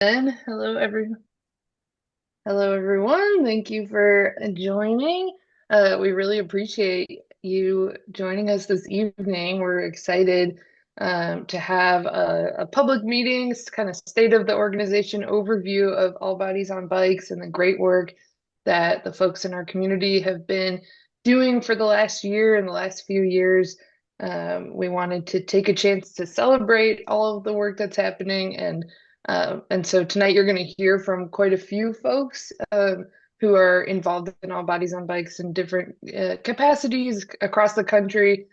Hello everyone. Thank you for joining. We really appreciate you joining us this evening. We're excited to have a public meeting, kind of state of the organization overview of All Bodies on Bikes and the great work that the folks in our community have been doing for the last year and the last few years. We wanted to take a chance to celebrate all of the work that's happening and so tonight you're going to hear from quite a few folks who are involved in All Bodies on Bikes in different capacities across the country,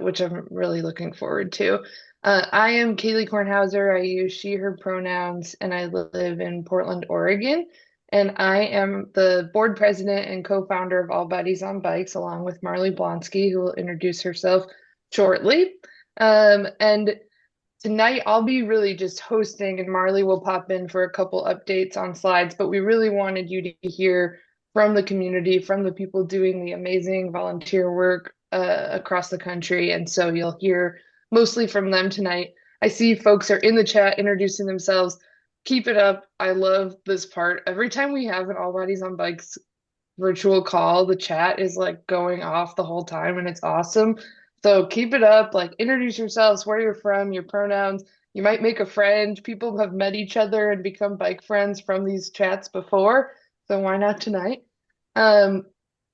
which I'm really looking forward to. I am Kaylee Kornhauser. I use she, her pronouns, and I live in Portland, Oregon. And I am the board president and co-founder of All Bodies on Bikes, along with Marley Blonsky, who will introduce herself shortly. And tonight, I'll be really just hosting, and Marley will pop in for a couple updates on slides. But we really wanted you to hear from the community, from the people doing the amazing volunteer work across the country. And so you'll hear mostly from them tonight. I see folks are in the chat introducing themselves. Keep it up. I love this part. Every time we have an All Bodies on Bikes virtual call, the chat is like going off the whole time and it's awesome. So keep it up, like introduce yourselves, where you're from, your pronouns. You might make a friend. People have met each other and become bike friends from these chats before. So why not tonight? Um,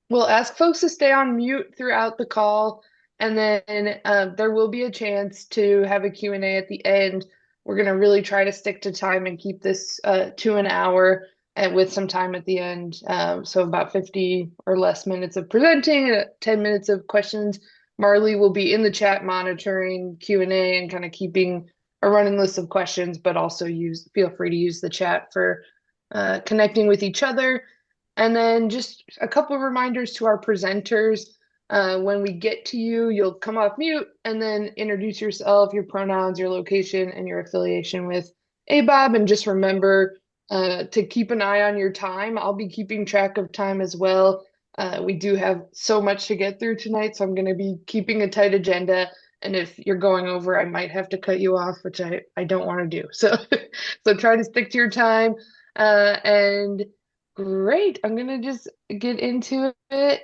we'll ask folks to stay on mute throughout the call, and then there will be a chance to have a Q&A at the end. We're going to really try to stick to time and keep this to an hour and with some time at the end. So about 50 or less minutes of presenting, 10 minutes of questions. Marley will be in the chat monitoring Q&A and kind of keeping a running list of questions, but also feel free to use the chat for connecting with each other. And then just a couple of reminders to our presenters. When we get to you, you'll come off mute and then introduce yourself, your pronouns, your location, and your affiliation with ABOB. And just remember to keep an eye on your time. I'll be keeping track of time as well. We do have so much to get through tonight, so I'm going to be keeping a tight agenda. And if you're going over, I might have to cut you off, which I don't want to do. So, so try to stick to your time. And great. I'm gonna just get into it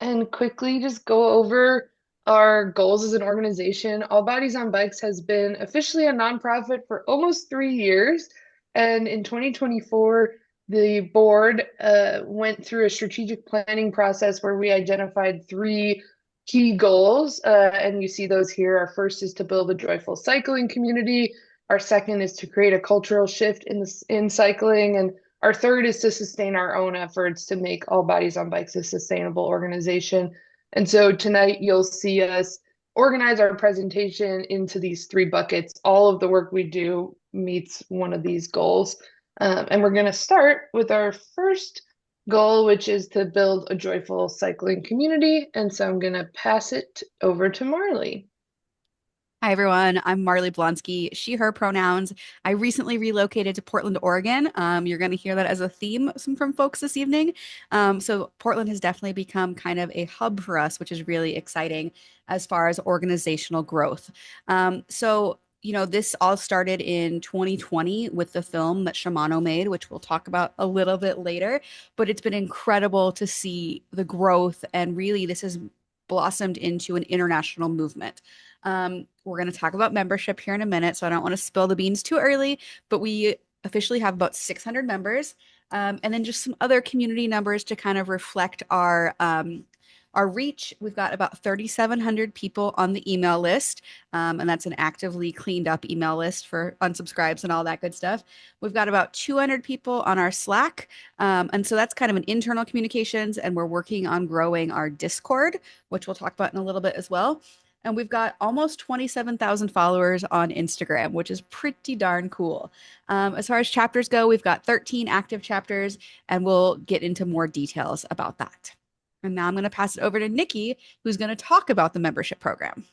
and quickly just go over our goals as an organization. All Bodies on Bikes has been officially a nonprofit for almost 3 years. And in 2024, the board went through a strategic planning process where we identified three key goals. And you see those here. Our first is to build a joyful cycling community. Our second is to create a cultural shift in cycling. And our third is to sustain our own efforts to make All Bodies on Bikes a sustainable organization. And so tonight you'll see us organize our presentation into these three buckets. All of the work we do meets one of these goals. And we're going to start with our first goal, which is to build a joyful cycling community. And so I'm going to pass it over to Marley. Hi, everyone. I'm Marley Blonsky, she, her pronouns. I recently relocated to Portland, Oregon. You're going to hear that as a theme from folks this evening. So, Portland has definitely become kind of a hub for us, which is really exciting as far as organizational growth. This all started in 2020 with the film that Shimano made, which we'll talk about a little bit later. But it's been incredible to see the growth, and really, this has blossomed into an international movement. We're going to talk about membership here in a minute, so I don't want to spill the beans too early, but we officially have about 600 members, and then just some other community numbers to kind of reflect our reach. We've got about 3,700 people on the email list, and that's an actively cleaned up email list for unsubscribes and all that good stuff. We've got about 200 people on our Slack, and so that's kind of an internal communications, and we're working on growing our Discord, which we'll talk about in a little bit as well. And we've got almost 27,000 followers on Instagram, which is pretty darn cool. As far as chapters go, we've got 13 active chapters, and we'll get into more details about that. And now I'm going to pass it over to Nikki, who's going to talk about the membership program.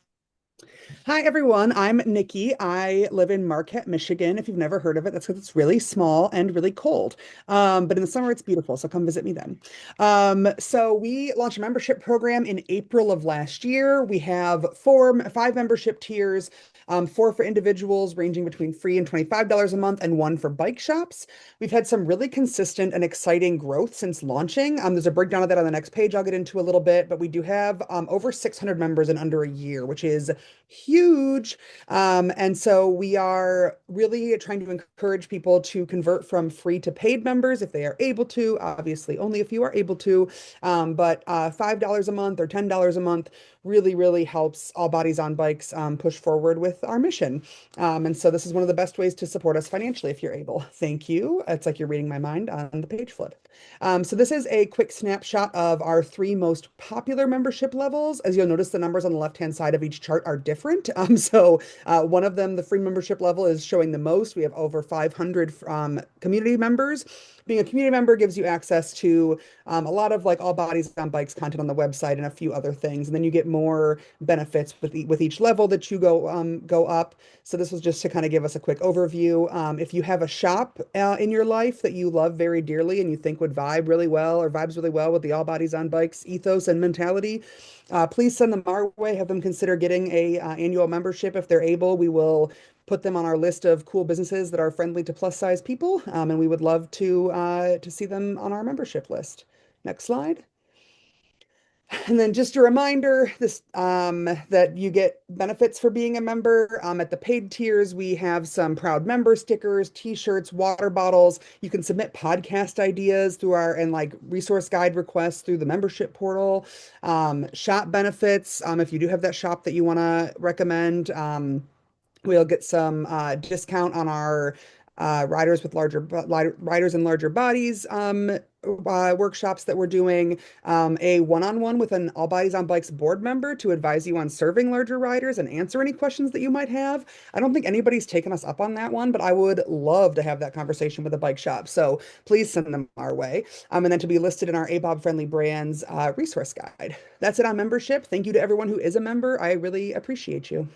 Hi, everyone. I'm Nikki. I live in Marquette, Michigan. If you've never heard of it, that's because it's really small and really cold. But in the summer, it's beautiful. So come visit me then. So we launched a membership program in April of last year. We have five membership tiers. 4 for individuals, ranging between free and $25 a month, and 1 for bike shops. We've had some really consistent and exciting growth since launching. There's a breakdown of that on the next page I'll get into a little bit, but we do have over 600 members in under a year, which is huge. And so we are really trying to encourage people to convert from free to paid members if they are able to, obviously only if you are able to. But $5 a month or $10 a month really, really helps All Bodies on Bikes push forward with our mission. And so this is one of the best ways to support us financially if you're able. Thank you. It's like you're reading my mind on the page flip. So this is a quick snapshot of our 3 most popular membership levels. As you'll notice, the numbers on the left-hand side of each chart are different. So one of them, the free membership level, is showing the most. We have over 500 community members. Being a community member gives you access to a lot of like All Bodies on Bikes content on the website and a few other things. And then you get more benefits with each level that you go up. So this was just to kind of give us a quick overview. If you have a shop in your life that you love very dearly and you think would vibes really well with the All Bodies on Bikes ethos and mentality, please send them our way. Have them consider getting a annual membership if they're able. We will put them on our list of cool businesses that are friendly to plus size people, and we would love to see them on our membership list. Next slide. And then just a reminder this that you get benefits for being a member. At the paid tiers, we have some proud member stickers, t-shirts, water bottles. You can submit podcast ideas through and like resource guide requests through the membership portal. Shop benefits, if you do have that shop that you want to recommend. We'll get some discount on our riders and larger bodies workshops that we're doing, a one-on-one with an All Bodies on Bikes board member to advise you on serving larger riders and answer any questions that you might have. I don't think anybody's taken us up on that one, but I would love to have that conversation with a bike shop. So please send them our way. And then to be listed in our ABOB Friendly Brands resource guide. That's it on membership. Thank you to everyone who is a member. I really appreciate you.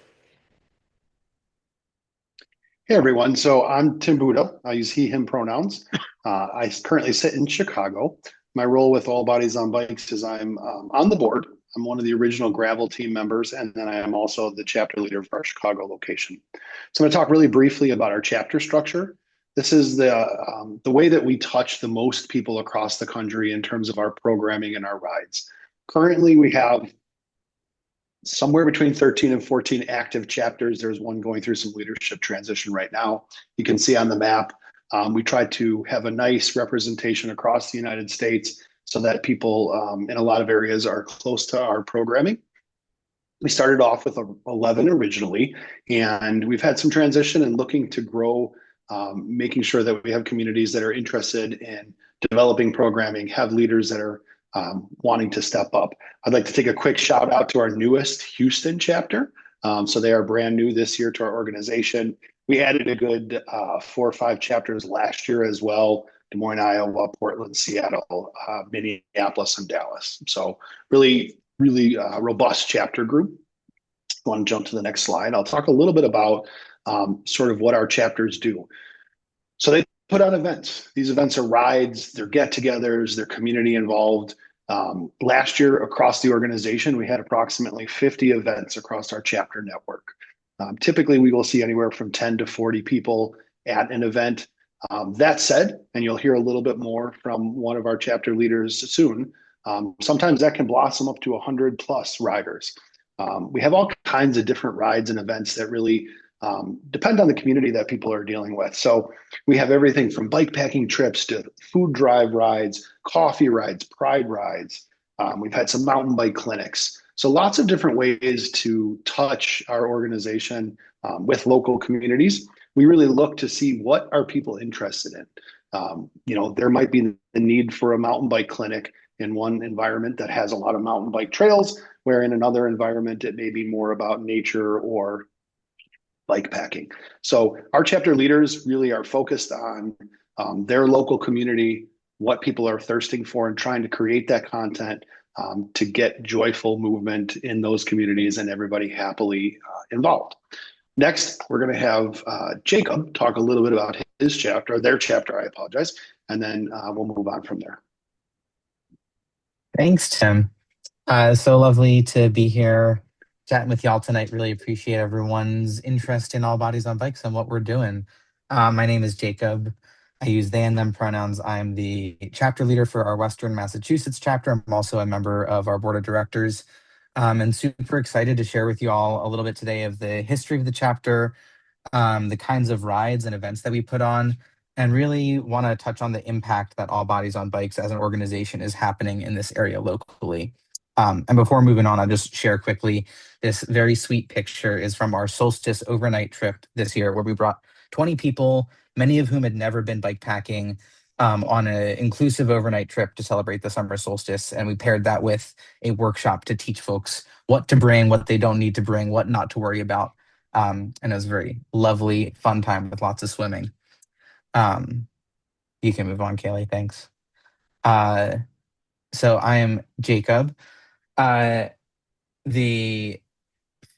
Hey everyone, so I'm Tim Buda. I use he, him pronouns. I currently sit in Chicago. My role with All Bodies on Bikes is I'm on the board. I'm one of the original Gravel team members, and then I am also the chapter leader for our Chicago location. So I'm going to talk really briefly about our chapter structure. This is the way that we touch the most people across the country in terms of our programming and our rides. Currently, we have somewhere between 13 and 14 active chapters. There's one going through some leadership transition right now. You can see on the map, we try to have a nice representation across the United States so that people in a lot of areas are close to our programming. We started off with 11 originally, and we've had some transition and looking to grow, making sure that we have communities that are interested in developing programming, have leaders that are wanting to step up. I'd like to take a quick shout out to our newest Houston chapter. So they are brand new this year to our organization. We added a good 4 or 5 chapters last year as well: Des Moines, Iowa, Portland, Seattle, Minneapolis, and Dallas. So really robust chapter group. I want to jump to the next slide. I'll talk a little bit about sort of what our chapters do. So they put on events. These events are rides, they're get-togethers, they're community involved. Last year across the organization, we had approximately 50 events across our chapter network. Typically, we will see anywhere from 10 to 40 people at an event. That said, and you'll hear a little bit more from one of our chapter leaders soon, sometimes that can blossom up to 100 plus riders. We have all kinds of different rides and events that really depend on the community that people are dealing with. So we have everything from bike packing trips to food drive rides, coffee rides, pride rides. We've had some mountain bike clinics. So lots of different ways to touch our organization with local communities. We really look to see what are people interested in. There might be the need for a mountain bike clinic in one environment that has a lot of mountain bike trails, where in another environment, it may be more about nature or bike packing. So our chapter leaders really are focused on their local community, what people are thirsting for, and trying to create that content to get joyful movement in those communities and everybody happily involved. Next, we're going to have Jacob talk a little bit about his chapter, their chapter, I apologize, and then we'll move on from there. Thanks, Tim. So lovely to be here chatting with y'all tonight. Really appreciate everyone's interest in All Bodies on Bikes and what we're doing. My name is Jacob. I use they and them pronouns. I'm the chapter leader for our Western Massachusetts chapter. I'm also a member of our board of directors, and super excited to share with you all a little bit today of the history of the chapter, the kinds of rides and events that we put on, and really want to touch on the impact that All Bodies on Bikes as an organization is happening in this area locally. And before moving on, I'll just share quickly, this very sweet picture is from our solstice overnight trip this year, where we brought 20 people, many of whom had never been bike packing, on an inclusive overnight trip to celebrate the summer solstice. And we paired that with a workshop to teach folks what to bring, what they don't need to bring, what not to worry about. And it was a very lovely, fun time with lots of swimming. You can move on, Kaylee. Thanks. So I am Jacob.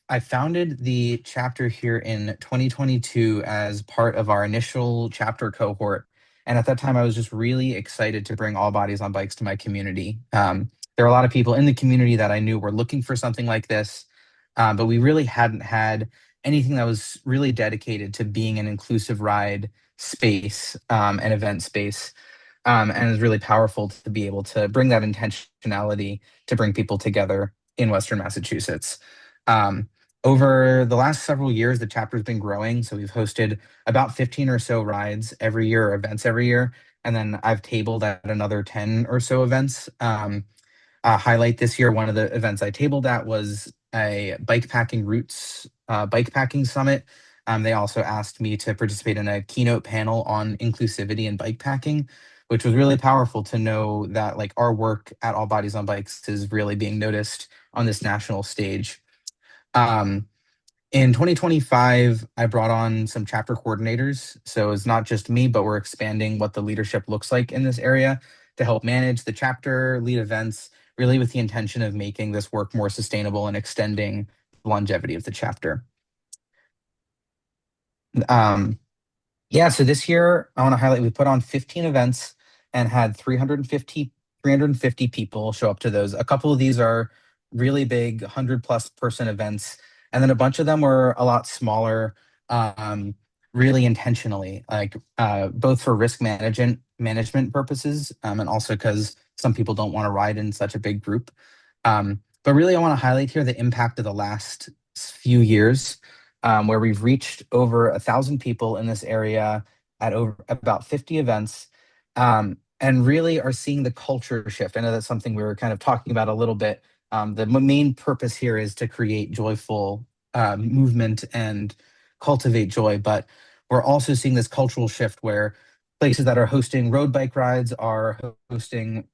I founded the chapter here in 2022 as part of our initial chapter cohort. And at that time, I was just really excited to bring All Bodies on Bikes to my community. There are a lot of people in the community that I knew were looking for something like this, but we really hadn't had anything that was really dedicated to being an inclusive ride space, and event space. And it's really powerful to be able to bring that intentionality to bring people together in Western Massachusetts. Over the last several years, the chapter's been growing. So we've hosted about 15 or so rides every year, or events every year. And then I've tabled at another 10 or so events. Highlight this year, one of the events I tabled at was a bike packing roots bike packing summit. They also asked me to participate in a keynote panel on inclusivity and bike packing, which was really powerful to know that like our work at All Bodies on Bikes is really being noticed on this national stage. In 2025, I brought on some chapter coordinators. So it's not just me, but we're expanding what the leadership looks like in this area to help manage the chapter, lead events, really with the intention of making this work more sustainable and extending the longevity of the chapter. Yeah, so this year I want to highlight we put on 15 events and had 350 people show up to those. A couple of these are really big 100+ person events, and then a bunch of them were a lot smaller, really intentionally, like both for risk management purposes, and also because some people don't want to ride in such a big group. But really, I want to highlight here the impact of the last few years, where we've reached over 1,000 people in this area at over about 50 events, and really are seeing the culture shift. I know that's something we were kind of talking about a little bit. The main purpose here is to create joyful movement and cultivate joy, but we're also seeing this cultural shift where places that are hosting road bike rides are hosting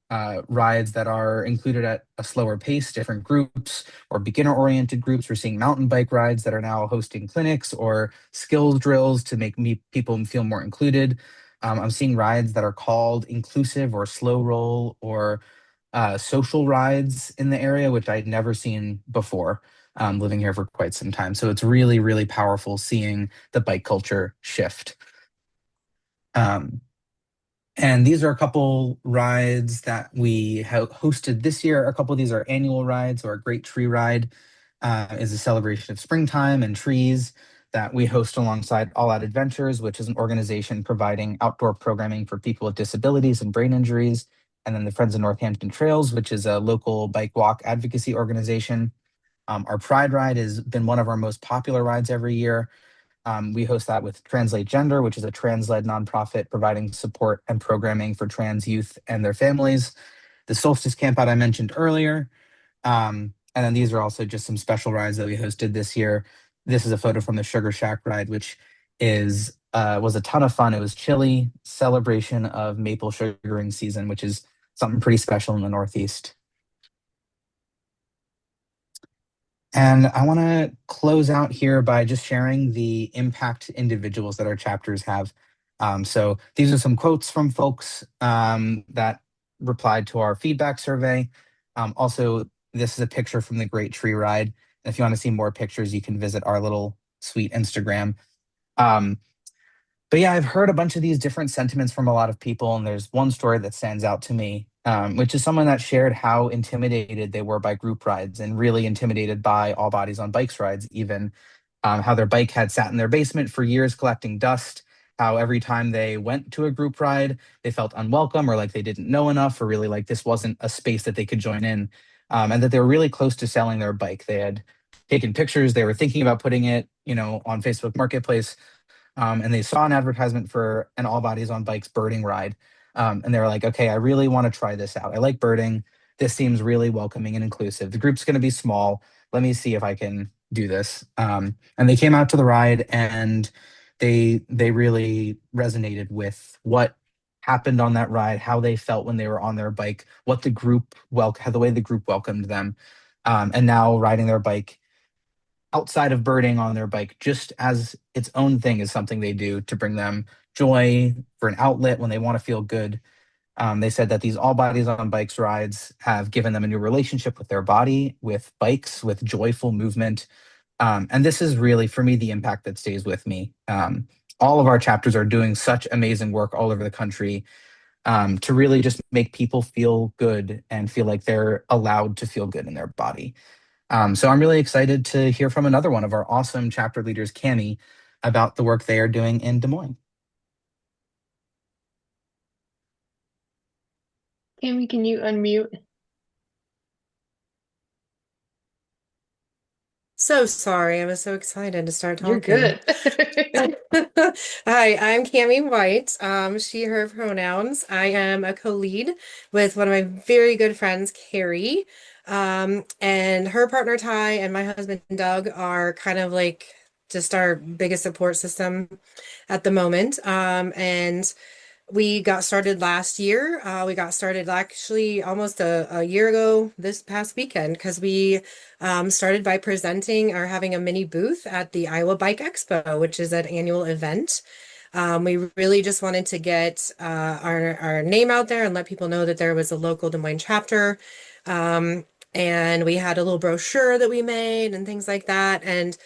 rides that are included at a slower pace, different groups or beginner-oriented groups. We're seeing mountain bike rides that are now hosting clinics or skills drills to make people feel more included. I'm seeing rides that are called inclusive or slow roll or social rides in the area, which I'd never seen before, living here for quite some time. So it's really, really powerful seeing the bike culture shift. And these are a couple rides that we have hosted this year. A couple of these are annual rides. Or a Great Tree Ride is a celebration of springtime and trees that we host alongside All Out Adventures, which is an organization providing outdoor programming for people with disabilities and brain injuries. And then the Friends of Northampton Trails, which is a local bike walk advocacy organization. Our Pride Ride has been one of our most popular rides every year. We host that with Translate Gender, which is a trans-led nonprofit providing support and programming for trans youth and their families. The Solstice Campout I mentioned earlier. And then these are also just some special rides that we hosted this year. This is a photo from the Sugar Shack ride, which was a ton of fun. It was chilly celebration of maple sugaring season, which is something pretty special in the Northeast. And I want to close out here by just sharing the impact individuals that our chapters have. So these are some quotes from folks that replied to our feedback survey. Also, this is a picture from the Great Tree Ride. And if you want to see more pictures, you can visit our little sweet Instagram. But yeah, I've heard a bunch of these different sentiments from a lot of people, and there's one story that stands out to me which is someone that shared how intimidated they were by group rides and really intimidated by All Bodies on Bikes rides, even how their bike had sat in their basement for years collecting dust, how every time they went to a group ride, they felt unwelcome or like they didn't know enough or really like this wasn't a space that they could join in, and that they were really close to selling their bike. They had taken pictures, they were thinking about putting it, on Facebook Marketplace, and they saw an advertisement for an All Bodies on Bikes birding ride. And they were like, okay, I really want to try this out. I like birding. This seems really welcoming and inclusive. The group's going to be small. Let me see if I can do this. And they came out to the ride, and they really resonated with what happened on that ride, how they felt when they were on their bike, what the way the group welcomed them, and now riding their bike outside of birding on their bike just as its own thing is something they do to bring them joy, for an outlet when they want to feel good. They said that these All Bodies on Bikes rides have given them a new relationship with their body, with bikes, with joyful movement. And this is really, for me, the impact that stays with me. All of our chapters are doing such amazing work all over the country, to really just make people feel good and feel like they're allowed to feel good in their body. So I'm really excited to hear from another one of our awesome chapter leaders, Cami, about the work they are doing in Des Moines. Tammy, can you unmute? So sorry, I was so excited to start You're talking. good. Hi, I'm Cami White. She, her pronouns. I am a co-lead with one of my very good friends, Carrie. And her partner Ty and my husband Doug are kind of like just our biggest support system at the moment. And we got started last year. We got started actually almost a year ago this past weekend because we started by presenting or having a mini booth at the Iowa Bike Expo, which is an annual event. We really just wanted to get our name out there and let people know that there was a local Des Moines chapter. And we had a little brochure that we made and things like that. And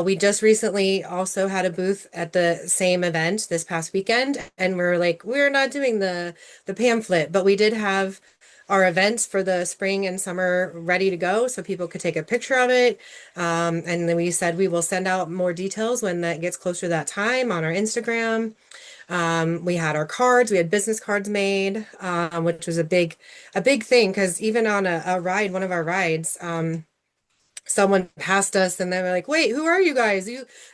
we just recently also had a booth at the same event this past weekend. And we're like, we're not doing the pamphlet, but we did have our events for the spring and summer ready to go so people could take a picture of it. And then we said we will send out more details when that gets closer to that time on our Instagram. We had our cards, we had business cards made, which was a big thing because even on a ride, one of our rides, someone passed us and they were like, wait, who are you guys?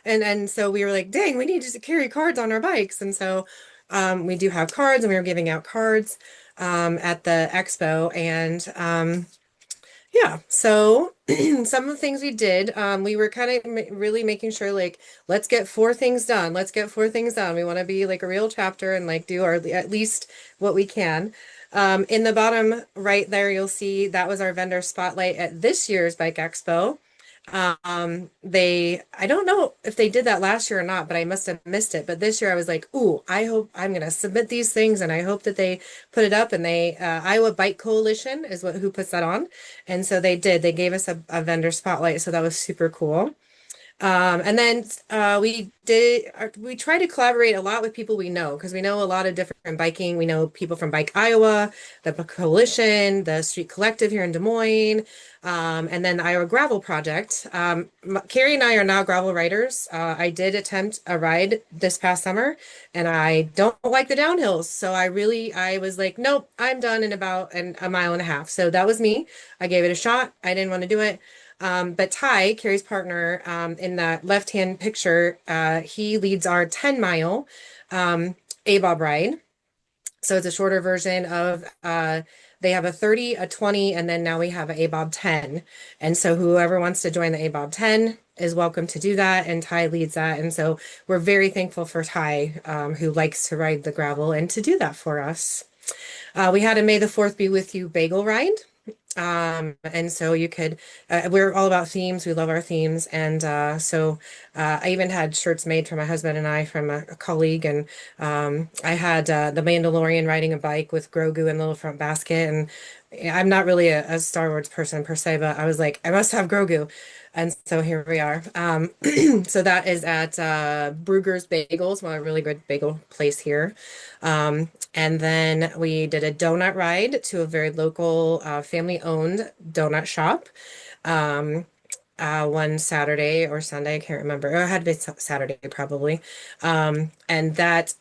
And so we were like, dang, we need to carry cards on our bikes. And so we do have cards and we were giving out cards at the expo. And yeah, so some of the things we did, we were kind of really making sure like, let's get 4 things done. Let's get 4 things done. We want to be like a real chapter and like do our at least what we can. In the bottom right there, you'll see that was our vendor spotlight at this year's Bike Expo. I don't know if they did that last year or not, but I must have missed it. But this year I was like, ooh, I hope I'm going to submit these things and I hope that they put it up and Iowa Bike Coalition is who puts that on. And so they did, they gave us a vendor spotlight. So that was super cool. And then we try to collaborate a lot with people we know because we know a lot of different biking. We know people from Bike Iowa, the Coalition, the Street Collective here in Des Moines, and then the Iowa Gravel Project. Carrie and I are now gravel riders. I did attempt a ride this past summer and I don't like the downhills. So I was like, nope, I'm done in about a mile and a half. So that was me. I gave it a shot. I didn't want to do it. But Ty, Carrie's partner, in that left-hand picture, he leads our 10-mile ABOB ride. So it's a shorter version of they have a 30, a 20, and then now we have an ABOB 10. And so whoever wants to join the ABOB 10 is welcome to do that. And Ty leads that. And so we're very thankful for Ty, who likes to ride the gravel and to do that for us. We had a May the 4th Be With You bagel ride. And so you could, we're all about themes. We love our themes. And I even had shirts made for my husband and I from a colleague. And I had the Mandalorian riding a bike with Grogu in the little front basket. And I'm not really a Star Wars person per se, but I was like, I must have Grogu. And so here we are. So that is at Brugger's Bagels, well, a really good bagel place here. And then we did a donut ride to a very local, family-owned donut shop. Um, one Saturday or Sunday, I can't remember. Or it had to be Saturday probably. And that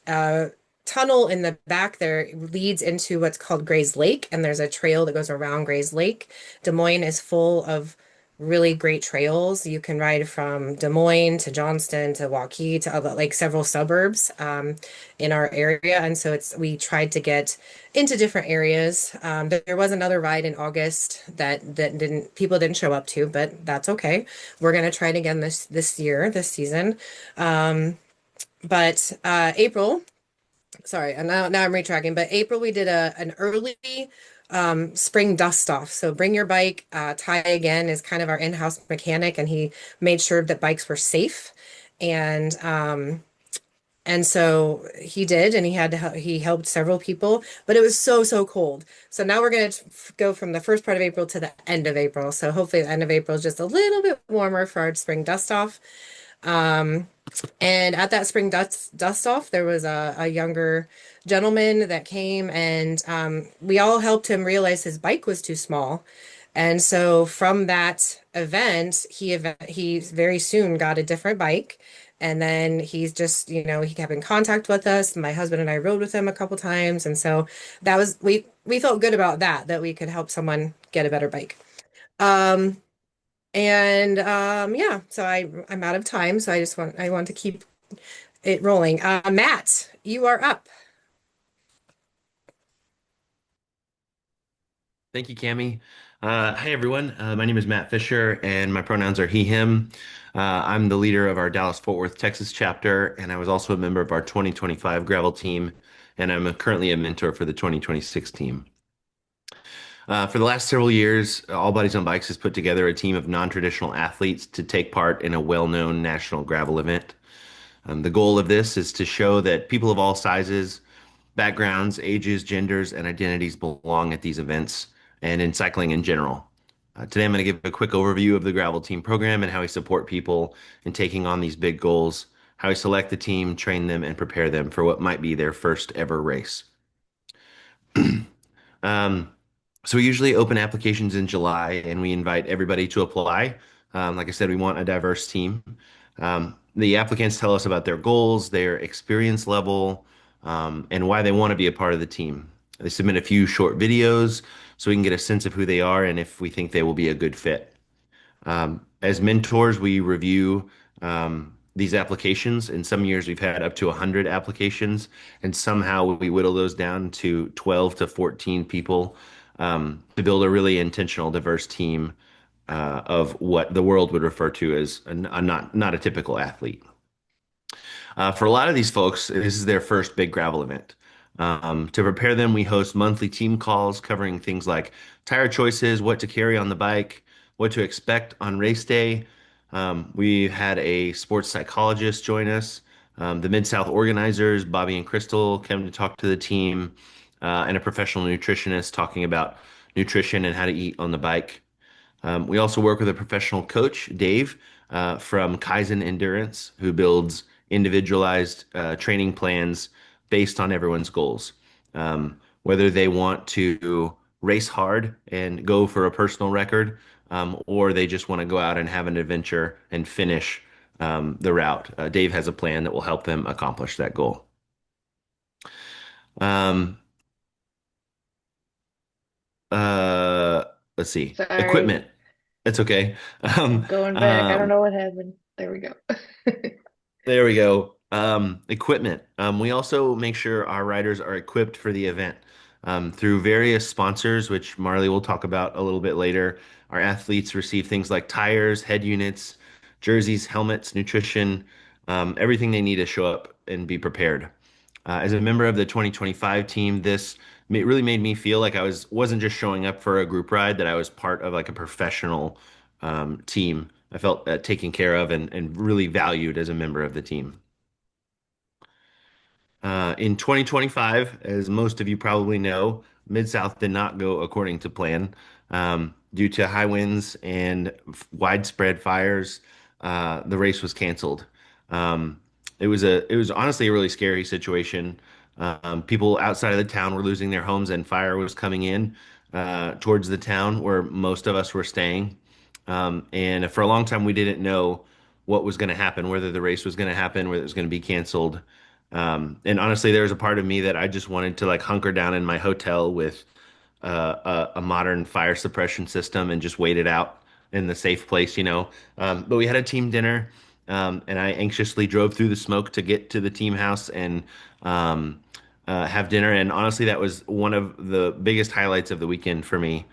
tunnel in the back there leads into what's called Gray's Lake, and there's a trail that goes around Gray's Lake. Des Moines is full of really great trails. You can ride from Des Moines to Johnston to Waukee to other, like several suburbs in our area, and so it's we tried to get into different areas. There was another ride in August that didn't people didn't show up to, but that's okay. We're gonna try it again this year, this season. But April, sorry, and now I'm retracking, but April we did an early spring dust off. So bring your bike. Ty again is kind of our in-house mechanic, and he made sure that bikes were safe. And so he did, and he helped several people, but it was so cold. So now we're going to go from the first part of April to the end of April. So hopefully the end of April is just a little bit warmer for our spring dust off. And at that spring dust off, there was a younger gentleman that came, and we all helped him realize his bike was too small. And so from that event, he very soon got a different bike. And then he's just, he kept in contact with us. My husband and I rode with him a couple times. And so that was, we felt good about that we could help someone get a better bike. Yeah, so I'm out of time, so I want to keep it rolling. Matt, you are up. Thank you, Cami. Hi, everyone. My name is Matt Fisher, and my pronouns are he, him. I'm the leader of our Dallas-Fort Worth, Texas chapter, and I was also a member of our 2025 gravel team, and I'm currently a mentor for the 2026 team. For the last several years, All Bodies on Bikes has put together a team of non-traditional athletes to take part in a well-known national gravel event. The goal of this is to show that people of all sizes, backgrounds, ages, genders, and identities belong at these events and in cycling in general. Today, I'm going to give a quick overview of the Gravel Team program and how we support people in taking on these big goals, how we select the team, train them, and prepare them for what might be their first ever race. So we usually open applications in July and we invite everybody to apply. Like I said, we want a diverse team. The applicants tell us about their goals, their experience level, and why they want to be a part of the team. They submit a few short videos so we can get a sense of who they are and if we think they will be a good fit. As mentors, we review these applications. In some years, we've had up to 100 applications, and somehow we whittle those down to 12 to 14 people to build a really intentional, diverse team of what the world would refer to as not a typical athlete. For a lot of these folks, this is their first big gravel event. To prepare them, we host monthly team calls covering things like tire choices, what to carry on the bike, what to expect on race day. We had a sports psychologist join us. The Mid-South organizers, Bobby and Crystal, came to talk to the team, and a professional nutritionist talking about nutrition and how to eat on the bike. We also work with a professional coach, Dave, from Kaizen Endurance, who builds individualized training plans based on everyone's goals. Whether they want to race hard and go for a personal record, or they just want to go out and have an adventure and finish the route. Dave has a plan that will help them accomplish that goal. Let's see. Sorry. Equipment. It's okay. Going back. I don't know what happened. There we go. There we go. Equipment. We also make sure our riders are equipped for the event. Through various sponsors, which Marley will talk about a little bit later, our athletes receive things like tires, head units, jerseys, helmets, nutrition, everything they need to show up and be prepared. As a member of the 2025 team, this it really made me feel like wasn't just showing up for a group ride, that I was part of like a professional team. I felt taken care of and really valued as a member of the team. In 2025, as most of you probably know, Mid-South did not go according to plan due to high winds and widespread fires. The race was canceled. Um, it was honestly a really scary situation. People outside of the town were losing their homes, and fire was coming in towards the town where most of us were staying. And for a long time, we didn't know what was going to happen, whether the race was going to happen, whether it was going to be canceled. And honestly, there was a part of me that I just wanted to like hunker down in my hotel with a modern fire suppression system and just wait it out in the safe place, you know. But we had a team dinner, and I anxiously drove through the smoke to get to the team house and um, have dinner. And honestly, that was one of the biggest highlights of the weekend for me.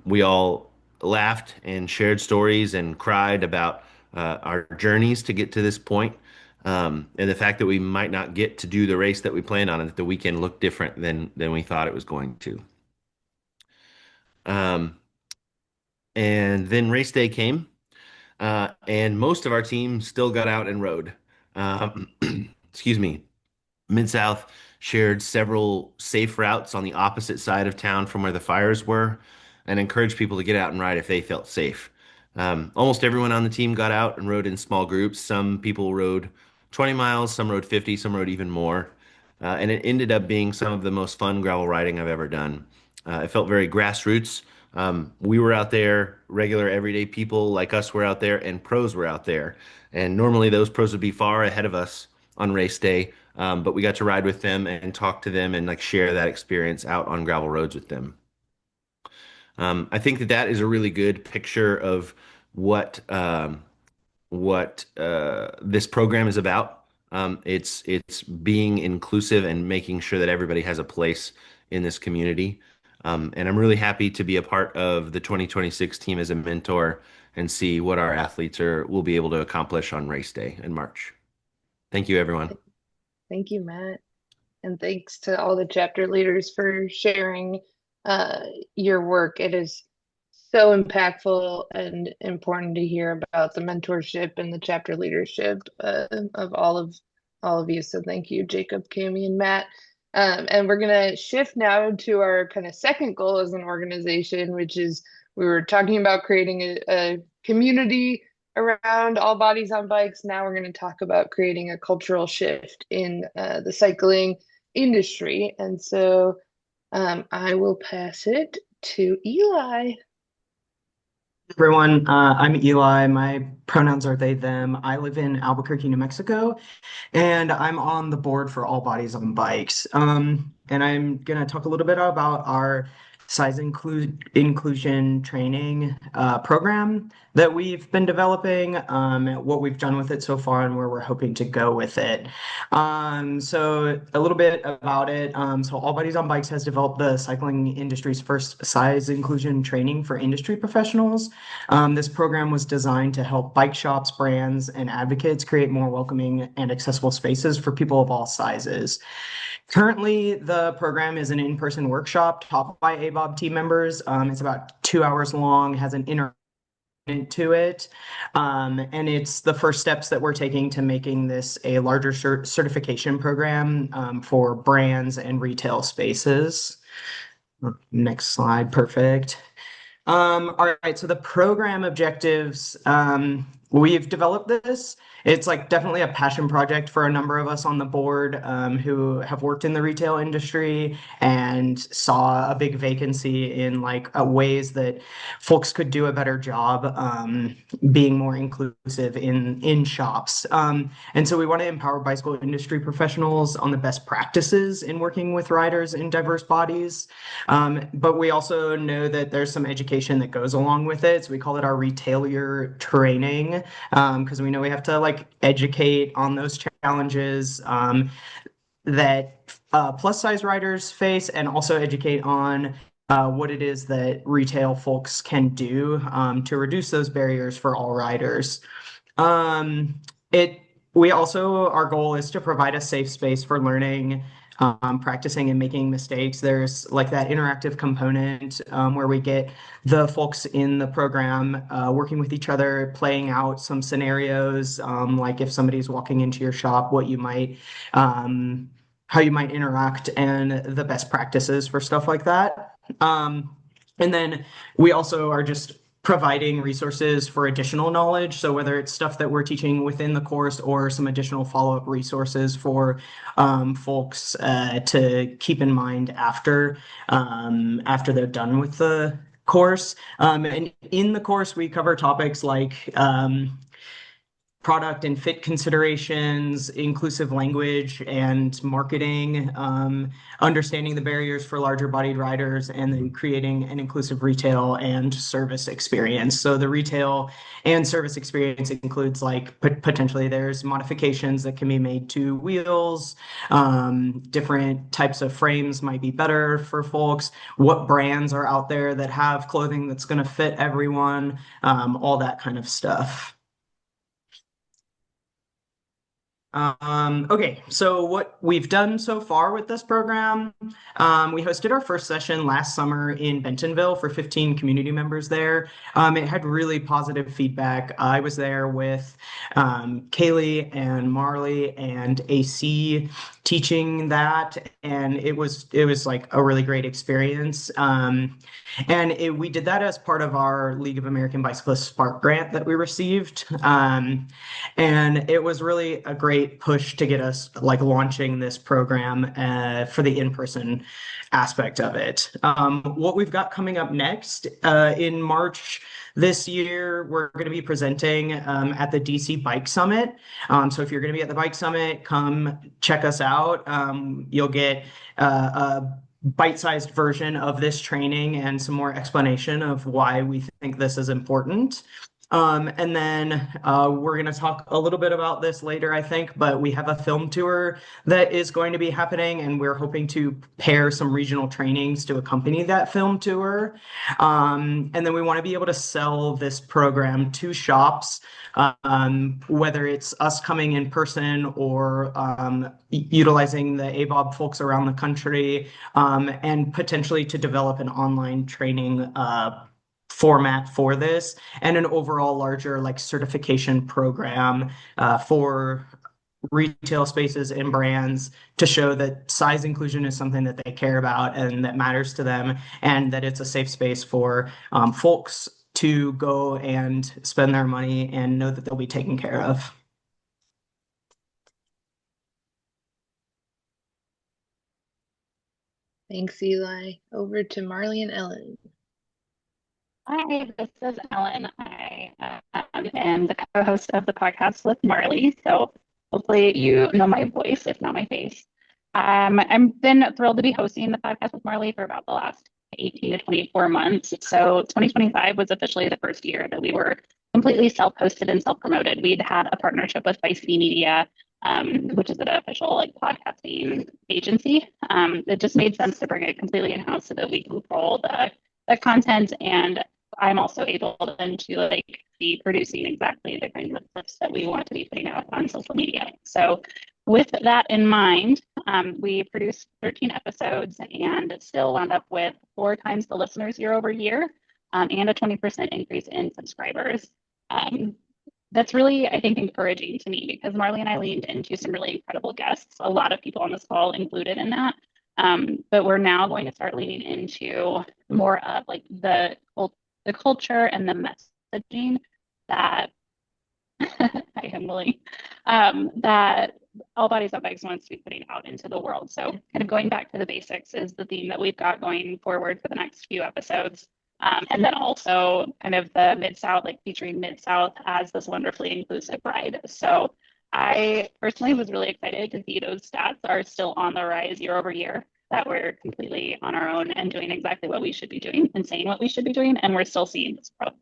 We all laughed and shared stories and cried about our journeys to get to this point. And the fact that we might not get to do the race that we planned on, and that the weekend looked different than we thought it was going to. Um, and then race day came, and most of our team still got out and rode. Um, excuse me. Mid-South shared several safe routes on the opposite side of town from where the fires were and encouraged people to get out and ride if they felt safe. Almost everyone on the team got out and rode in small groups. Some people rode 20 miles, some rode 50, some rode even more. And it ended up being some of the most fun gravel riding I've ever done. It felt very grassroots. We were out there, regular everyday people like us were out there, and pros were out there. And normally those pros would be far ahead of us on race day. But we got to ride with them and talk to them and like share that experience out on gravel roads with them. I think that that is a really good picture of what this program is about. It's being inclusive and making sure that everybody has a place in this community. And I'm really happy to be a part of the 2026 team as a mentor and see what our athletes will be able to accomplish on race day in March. Thank you, everyone. Thank you, Matt. And thanks to all the chapter leaders for sharing your work. It is so impactful and important to hear about the mentorship and the chapter leadership of all of you. So thank you, Jacob, Cami, and Matt. And we're going to shift now to our kind of second goal as an organization, which is we were talking about creating a community around all bodies on bikes. Now we're going to talk about creating a cultural shift in the cycling industry. And so I will pass it to Eli. Everyone, I'm Eli. My pronouns are they, them. I live in Albuquerque, New Mexico, and I'm on the board for All Bodies on Bikes. And I'm going to talk a little bit about our inclusion training program that we've been developing, what we've done with it so far, and where we're hoping to go with it. So a little bit about it. So All Bodies on Bikes has developed the cycling industry's first size inclusion training for industry professionals. This program was designed to help bike shops, brands, and advocates create more welcoming and accessible spaces for people of all sizes. Currently, the program is an in-person workshop taught by ABOB team members. It's about 2 hours long, has an to it. And it's the first steps that we're taking to making this a larger certification program for brands and retail spaces. Next slide, perfect. All right, so the program objectives, we've developed this. It's like definitely a passion project for a number of us on the board who have worked in the retail industry and saw a big vacancy in like ways that folks could do a better job being more inclusive in shops. And so we want to empower bicycle industry professionals on the best practices in working with riders in diverse bodies. But we also know that there's some education that goes along with it. So we call it our retailer training because we know we have to like educate on those challenges that plus size riders face and also educate on what it is that retail folks can do to reduce those barriers for all riders. We also, our goal is to provide a safe space for learning practicing and making mistakes. There's like that interactive component where we get the folks in the program working with each other, playing out some scenarios, like if somebody's walking into your shop, what you might, how you might interact, and the best practices for stuff like that. And then we also are just providing resources for additional knowledge. So whether it's stuff that we're teaching within the course or some additional follow-up resources for folks to keep in mind after they're done with the course. And in the course, we cover topics like product and fit considerations, inclusive language and marketing, understanding the barriers for larger bodied riders, and then creating an inclusive retail and service experience. So the retail and service experience includes like potentially there's modifications that can be made to wheels, different types of frames might be better for folks, what brands are out there that have clothing that's going to fit everyone, all that kind of stuff. Okay, so what we've done so far with this program, we hosted our first session last summer in Bentonville for 15 community members there. It had really positive feedback. I was there with Kaylee and Marley and AC teaching that, and it was like a really great experience. We did that as part of our League of American Bicyclists Spark grant that we received. And it was really a great push to get us like launching this program for the in-person aspect of it. What we've got coming up next in March this year, we're going to be presenting at the DC Bike Summit. So if you're going to be at the Bike Summit, come check us out. You'll get a bite-sized version of this training and some more explanation of why we think this is important. And then we're going to talk a little bit about this later, I think, but we have a film tour that is going to be happening, and we're hoping to pair some regional trainings to accompany that film tour. And then we want to be able to sell this program to shops, whether it's us coming in person or utilizing the ABOB folks around the country, and potentially to develop an online training format for this, and an overall larger like certification program for retail spaces and brands to show that size inclusion is something that they care about and that matters to them, and that it's a safe space for folks to go and spend their money and know that they'll be taken care of. Thanks, Eli. Over to Marley and Ellen. Hi, this is Ellen. I am the co-host of the podcast with Marley, so hopefully you know my voice, if not my face. I've been thrilled to be hosting the podcast with Marley for about the last 18 to 24 months. So 2025 was officially the first year that we were completely self-hosted and self-promoted. We'd had a partnership with Vice Media, which is an official like podcasting agency. It just made sense to bring it completely in-house so that we control the content, and I'm also able then to like be producing exactly the kinds of clips that we want to be putting out on social media. So with that in mind, we produced 13 episodes and still wound up with 4 times the listeners year over year, and a 20% increase in subscribers. That's really, I think, encouraging to me because Marley and I leaned into some really incredible guests, a lot of people on this call included in that. But we're now going to start leaning into more of like the culture and the messaging that I am willing that All Bodies on Bikes wants to be putting out into the world. So kind of going back to the basics is the theme that we've got going forward for the next few episodes. And then also kind of the Mid-South, like featuring Mid-South as this wonderfully inclusive ride. So I personally was really excited to see those stats are still on the rise year over year, that we're completely on our own and doing exactly what we should be doing and saying what we should be doing, and we're still seeing this growth.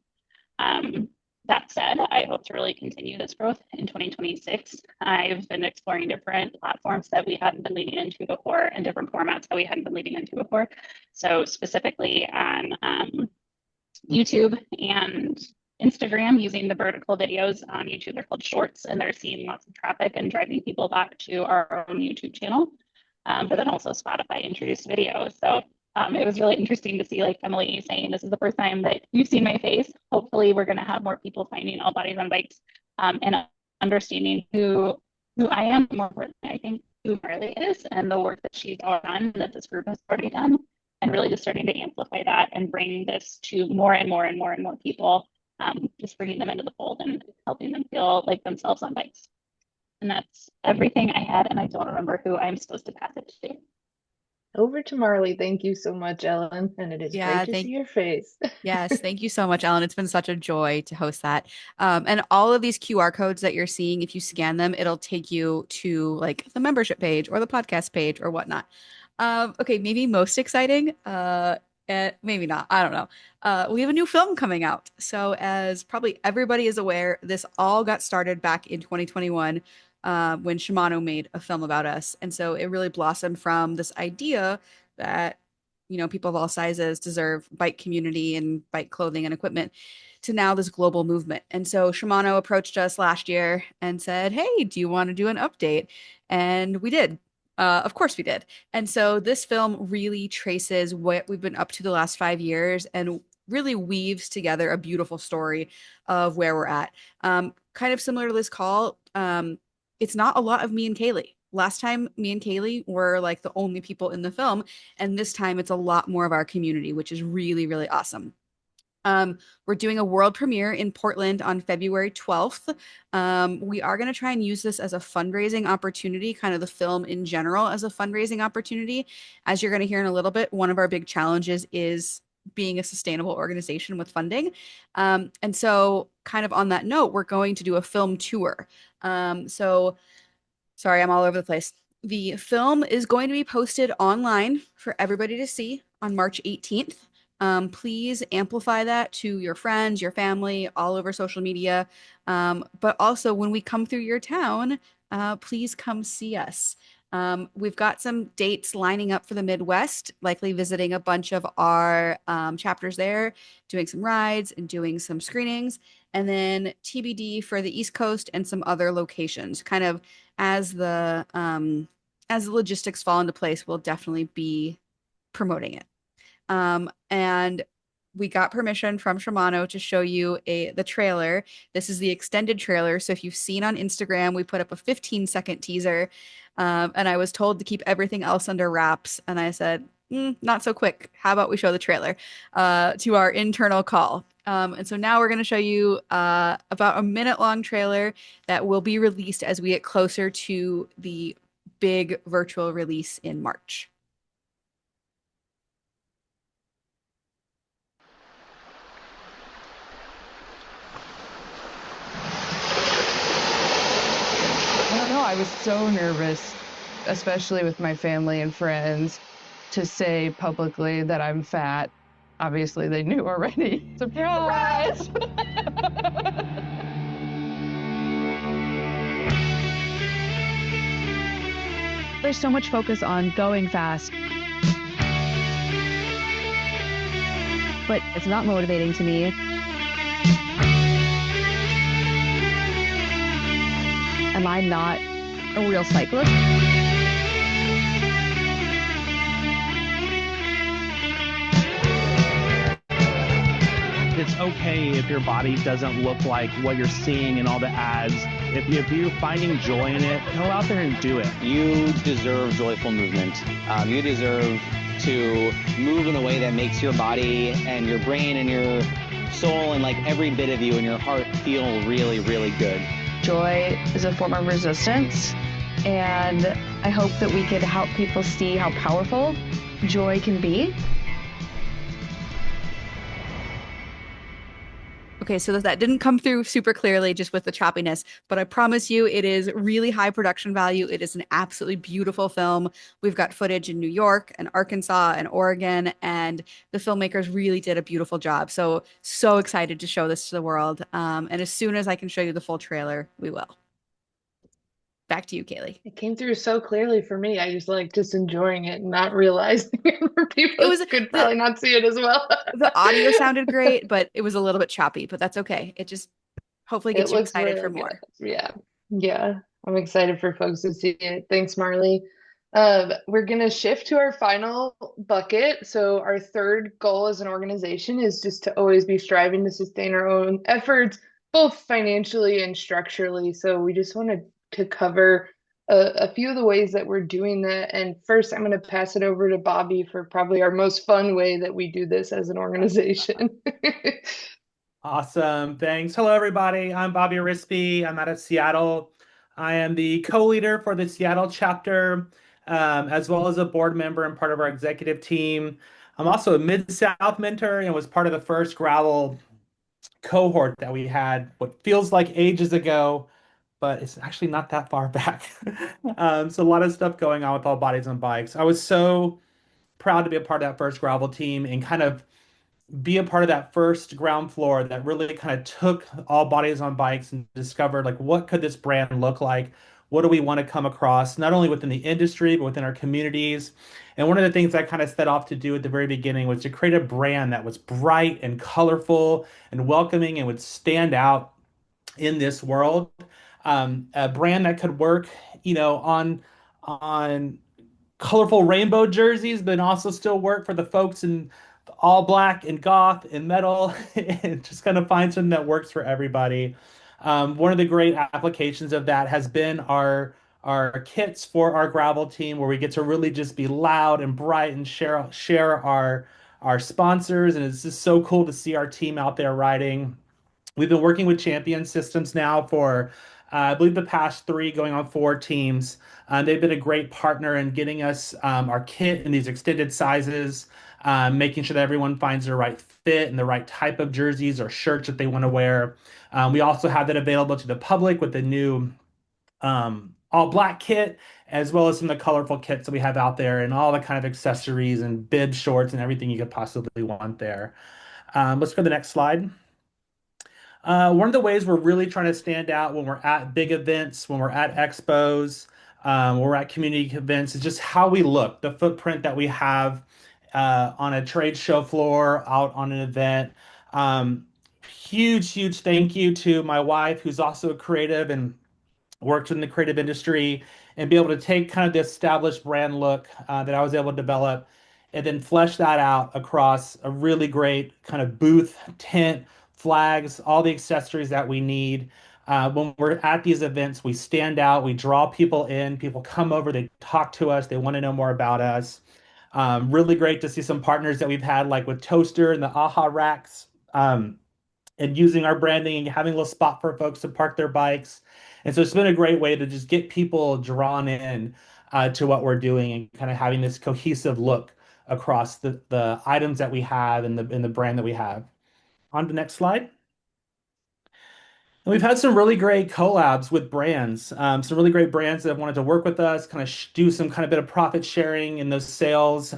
That said, I hope to really continue this growth in 2026. I've been exploring different platforms that we hadn't been leading into before and different formats that we hadn't been leading into before. So specifically on YouTube and Instagram, using the vertical videos on YouTube. They're called Shorts, and they're seeing lots of traffic and driving people back to our own YouTube channel. but then also Spotify introduced video. So it was really interesting to see, like Emily saying, this is the first time that you've seen my face. Hopefully, we're going to have more people finding All Bodies on Bikes and understanding who I am, more importantly, I think who Marley is and the work that she's done, that this group has already done, and really just starting to amplify that and bring this to more and more and more and more people, just bringing them into the fold and helping them feel like themselves on bikes. And that's everything I had, and I don't remember who I'm supposed to pass it to. Over to Marley. Thank you so much, Ellen. And it is great to see your face. Yes, thank you so much, Ellen. It's been such a joy to host that. And all of these QR codes that you're seeing, if you scan them, it'll take you to like the membership page or the podcast page or whatnot. Okay, maybe most exciting, maybe not. I don't know. We have a new film coming out. So as probably everybody is aware, this all got started back in 2021 when Shimano made a film about us. And so it really blossomed from this idea that, you know, people of all sizes deserve bike community and bike clothing and equipment to now this global movement. And so Shimano approached us last year and said, hey, do you want to do an update? And we did. Of course we did. And so this film really traces what we've been up to the last 5 years and really weaves together a beautiful story of where we're at. Kind of similar to this call, it's not a lot of me and Kaylee. Last time, me and Kaylee were like the only people in the film, and this time it's a lot more of our community, which is really, really awesome. We're doing a world premiere in Portland on February 12th. We are going to try and use this as a fundraising opportunity, kind of the film in general as a fundraising opportunity. As you're going to hear in a little bit, one of our big challenges is being a sustainable organization with funding. And so kind of on that note, we're going to do a film tour. So sorry, I'm all over the place. The film is going to be posted online for everybody to see on March 18th. Please amplify that to your friends, your family, all over social media. But also when we come through your town, please come see us. We've got some dates lining up for the Midwest, likely visiting a bunch of our chapters there, doing some rides and doing some screenings, and then TBD for the East Coast and some other locations. Kind of as the logistics fall into place, we'll definitely be promoting it. And we got permission from Shimano to show you the trailer. This is the extended trailer. So if you've seen on Instagram, we put up a 15-second teaser. And I was told to keep everything else under wraps. And I said, not so quick. How about we show the trailer to our internal call? And so now we're going to show you about a minute-long trailer that will be released as we get closer to the big virtual release in March. I was so nervous, especially with my family and friends, to say publicly that I'm fat. Obviously, they knew already. Surprise! There's so much focus on going fast, but it's not motivating to me. Am I not a real cyclist? It's okay if your body doesn't look like what you're seeing in all the ads. If you're finding joy in it, go out there and do it. You deserve joyful movement. You deserve to move in a way that makes your body and your brain and your soul and like every bit of you and your heart feel really, really good. Joy is a form of resistance, and I hope that we could help people see how powerful joy can be. Okay, so that didn't come through super clearly just with the choppiness, but I promise you it is really high production value. It is an absolutely beautiful film. We've got footage in New York and Arkansas and Oregon, and the filmmakers really did a beautiful job. So excited to show this to the world. And as soon as I can show you the full trailer, we will. Back to you, Kaylee. It came through so clearly for me. I just enjoying it and not realizing for people who could probably not see it as well. The audio sounded great, but it was a little bit choppy, but that's okay. It just hopefully gets you excited for more. Yeah. I'm excited for folks to see it. Thanks, Marley. We're going to shift to our final bucket. So, our third goal as an organization is just to always be striving to sustain our own efforts, both financially and structurally. So, we just wanted to cover a few of the ways that we're doing that. And first, I'm going to pass it over to Bobby for probably our most fun way that we do this as an organization. Awesome. Thanks. Hello, everybody. I'm Bobby Rispy. I'm out of Seattle. I am the co-leader for the Seattle chapter, as well as a board member and part of our executive team. I'm also a Mid-South mentor and was part of the first Gravel cohort that we had, what feels like ages ago, but it's actually not that far back. So a lot of stuff going on with All Bodies on Bikes. I was so proud to be a part of that first Gravel team and kind of be a part of that first ground floor that really kind of took All Bodies on Bikes and discovered like what could this brand look like? What do we want to come across, not only within the industry, but within our communities? And one of the things I kind of set off to do at the very beginning was to create a brand that was bright and colorful and welcoming and would stand out in this world. A brand that could work, on colorful rainbow jerseys, but also still work for the folks in all black and goth and metal, and just kind of find something that works for everybody. One of the great applications of that has been our kits for our gravel team, where we get to really just be loud and bright and share our sponsors, and it's just so cool to see our team out there riding. We've been working with Champion Systems now for, I believe, the past 3 going on 4 teams. They've been a great partner in getting us our kit in these extended sizes, making sure that everyone finds the right fit and the right type of jerseys or shirts that they want to wear. We also have that available to the public with the new all black kit, as well as some of the colorful kits that we have out there and all the kind of accessories and bib shorts and everything you could possibly want there. Let's go to the next slide. One of the ways we're really trying to stand out when we're at big events, when we're at expos, when we're at community events, is just how we look, the footprint that we have on a trade show floor, out on an event. Huge thank you to my wife, who's also a creative and works in the creative industry, and be able to take kind of the established brand look that I was able to develop and then flesh that out across a really great kind of booth, tent, flags, all the accessories that we need. When we're at these events, we stand out, we draw people in, people come over, they talk to us, they want to know more about us. Really great to see some partners that we've had, like with Toaster and the AHA racks, and using our branding and having a little spot for folks to park their bikes. And so it's been a great way to just get people drawn in to what we're doing and kind of having this cohesive look across the items that we have and the brand that we have. On to the next slide. And we've had some really great collabs with brands, some really great brands that have wanted to work with us, kind of do some kind of bit of profit sharing in those sales.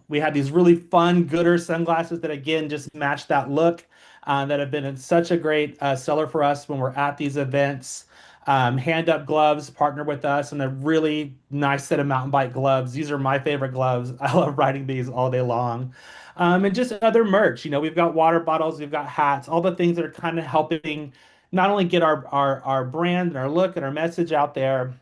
We had these really fun Gooder sunglasses that, again, just match that look, that have been such a great seller for us when we're at these events. Hand Up Gloves partner with us, and a really nice set of mountain bike gloves. These are my favorite gloves. I love riding these all day long. And just other merch. We've got water bottles, we've got hats, all the things that are kind of helping not only get our brand and our look and our message out there,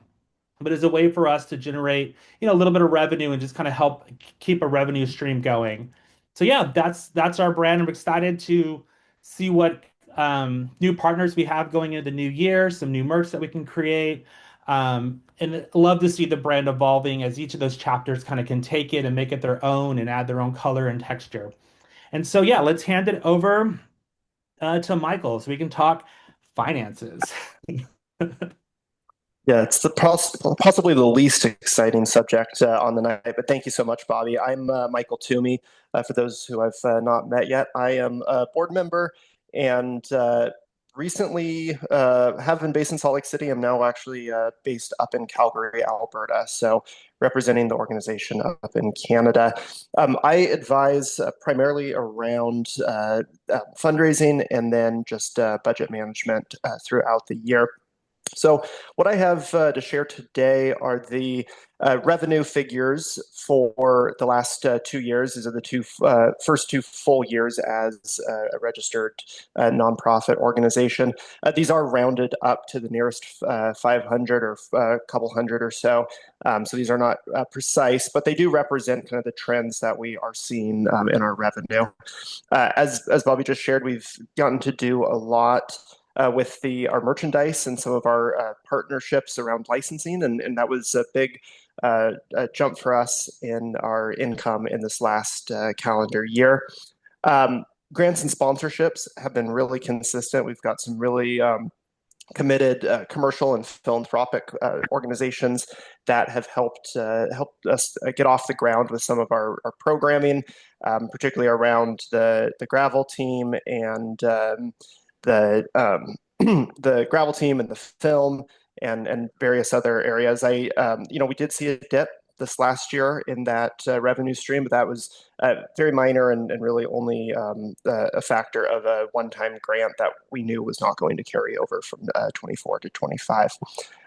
but as a way for us to generate, a little bit of revenue and just kind of help keep a revenue stream going. So yeah, that's our brand. I'm excited to see what new partners we have going into the new year, some new merch that we can create. And love to see the brand evolving as each of those chapters kind of can take it and make it their own and add their own color and texture. And so, yeah, let's hand it over to Michael so we can talk finances. Yeah, it's possibly the least exciting subject on the night, but thank you so much, Bobby. I'm Michael Toomey. For those who I've not met yet, I am a board member and recently have been based in Salt Lake City. I'm now actually based up in Calgary, Alberta, so representing the organization up in Canada. I advise primarily around fundraising and then just budget management throughout the year. So what I have to share today are the revenue figures for the last 2 years. These are the first 2 full years as a registered nonprofit organization. These are rounded up to the nearest 500 or a couple hundred or so. So these are not precise, but they do represent kind of the trends that we are seeing in our revenue. As Bobby just shared, we've gotten to do a lot with our merchandise and some of our partnerships around licensing, and that was a big jump for us in our income in this last calendar year. Grants and sponsorships have been really consistent. We've got some really committed commercial and philanthropic organizations that have helped us get off the ground with some of our programming, particularly around the gravel team and the the gravel team and the film and various other areas. We did see a dip this last year in that revenue stream, but that was very minor and really only a factor of a one-time grant that we knew was not going to carry over from 24 to 25.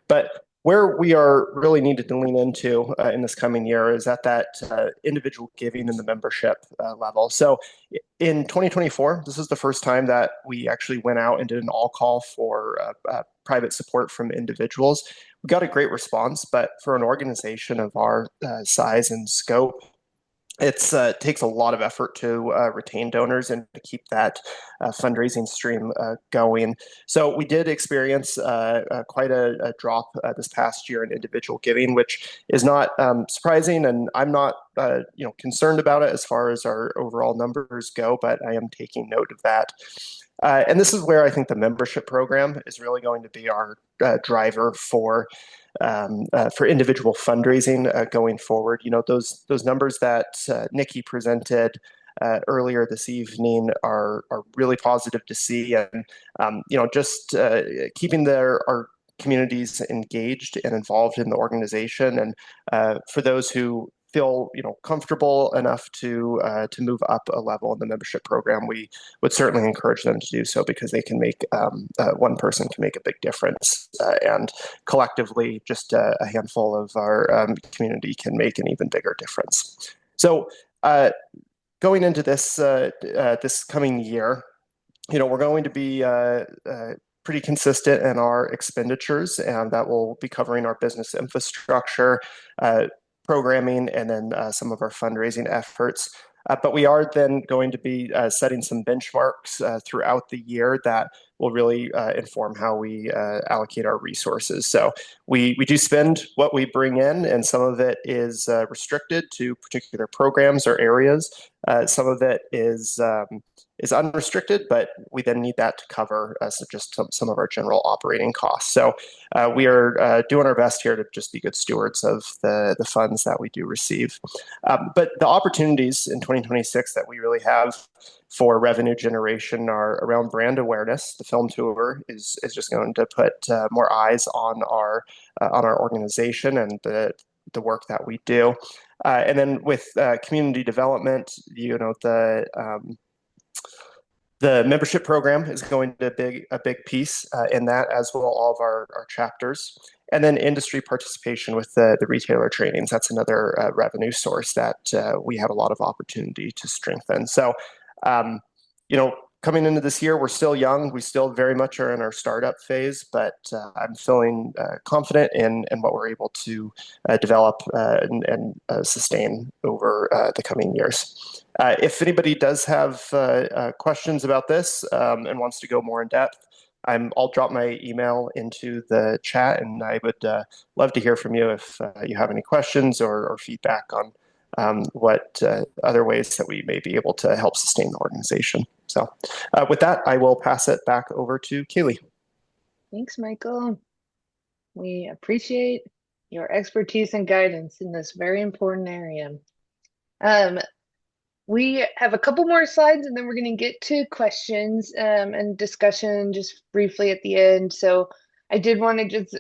But where we are really needed to lean into in this coming year is at that individual giving in the membership level. So in 2024, this is the first time that we actually went out and did an all-call for private support from individuals. We got a great response, but for an organization of our size and scope, it takes a lot of effort to retain donors and to keep that fundraising stream going. So we did experience quite a drop this past year in individual giving, which is not surprising, and I'm not concerned about it as far as our overall numbers go, but I am taking note of that. And this is where I think the membership program is really going to be our driver for individual fundraising going forward. Those numbers that Nikki presented earlier this evening are really positive to see, and just keeping our communities engaged and involved in the organization, and for those who feel comfortable enough to move up a level in the membership program, we would certainly encourage them to do so, because they can make one person can make a big difference, and collectively just a handful of our community can make an even bigger difference. So going into this this coming year, we're going to be pretty consistent in our expenditures, and that will be covering our business infrastructure, programming, and then some of our fundraising efforts. But we are then going to be setting some benchmarks throughout the year that will really inform how we allocate our resources. So we do spend what we bring in, and some of it is restricted to particular programs or areas. Some of it is unrestricted, but we then need that to cover just some of our general operating costs. So we are doing our best here to just be good stewards of the funds that we do receive. But the opportunities in 2026 that we really have for revenue generation are around brand awareness. The film tour is just going to put more eyes on our organization and the work that we do. And then with community development, the membership program is going to be a big piece in that, as will all of our chapters. And then industry participation with the retailer trainings. That's another revenue source that we have a lot of opportunity to strengthen. So, coming into this year, we're still young. We still very much are in our startup phase, but I'm feeling confident in what we're able to develop and sustain over the coming years. If anybody does have questions about this and wants to go more in depth, I'll drop my email into the chat, and I would love to hear from you if you have any questions or feedback on what other ways that we may be able to help sustain the organization. So with that, I will pass it back over to Kaylee. Thanks, Michael. We appreciate your expertise and guidance in this very important area. We have a couple more slides, and then we're going to get to questions and discussion just briefly at the end. So I did want to just